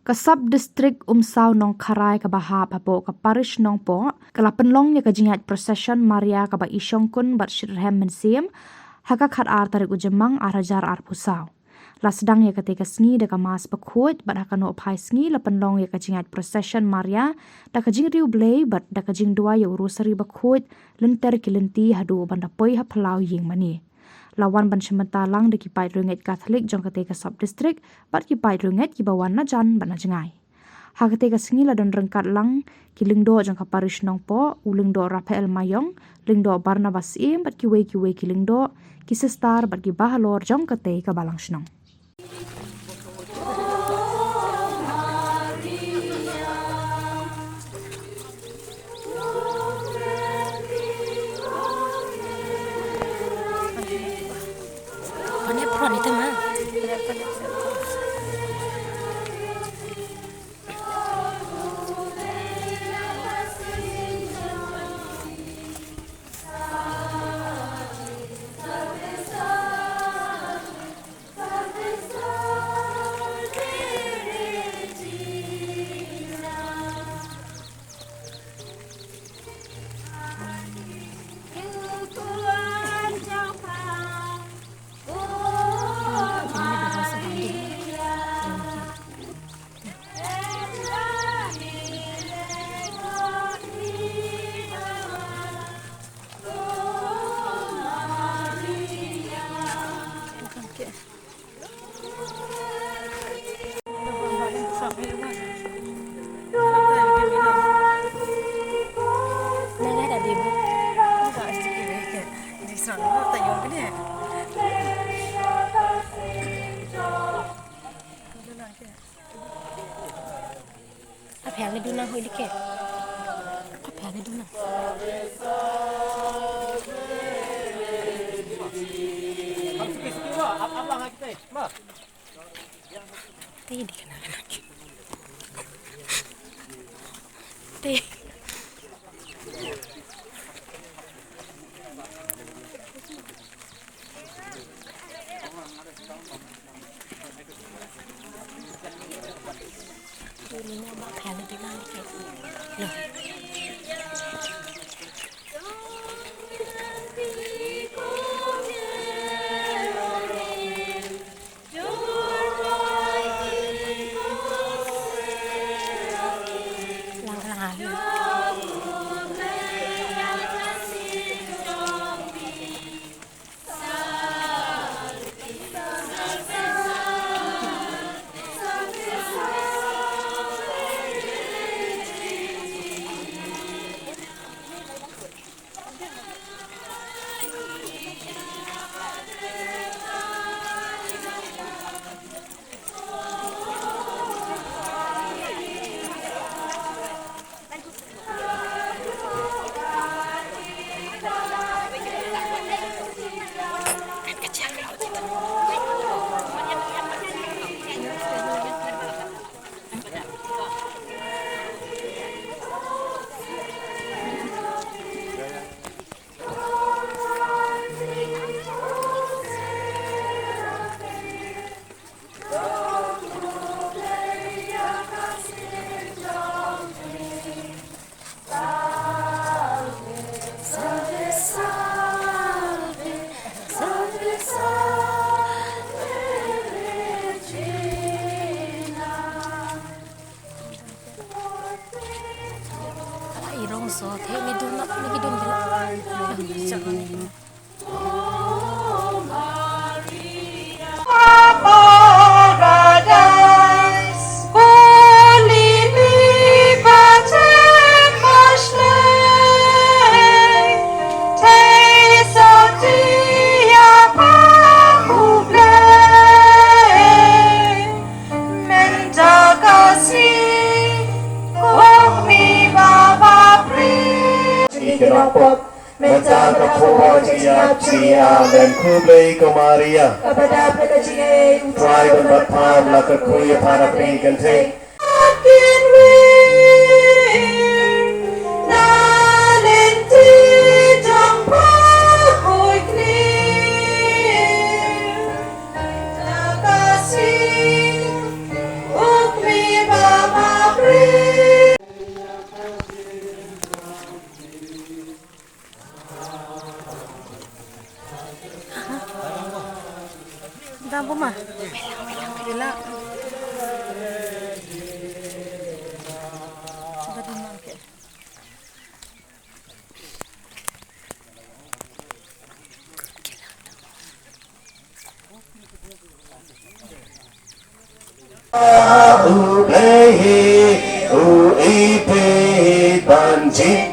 ka sub district Umsaw nong Kharai ka baha papo ka parish nong po kala penlong ya ka jingat procession Maria ka ba isyong kun bat shirhem mensim haka khat ar tarik ujemang arajar ar pusaw la sedang ya ketika sngi da ka mas pakut bat haka no pai sngi la penlong ya ka jingat procession Maria da ka jing riu blay bat da ka jing dua ya urusari bakut lenter kilenti hadu banda poi ha phalau ying mani lawan ban shemata lang de ki pai runget Catholic jong ketika sub district bat ki pai runget ki bawan na jan ban na jengai ha ketika sngi la don rengkat lang ki lingdo jong ka parish nong po ulingdo Rafael Mayong lingdo Barnabas im bat ki we ki lingdo ki sestar bat ki bahalor jong kete ka balang shnong Apa duna hoi like? Apa duna? Tadi dikenakan lagi. Tadi. Ini mau apa lagi like? Loh. So, thế mình đun lắm, mình đun cái Menjaga pujian dan kublai ke Maria. Try dan berpam laka kuya para pengganti. Menjaga Ji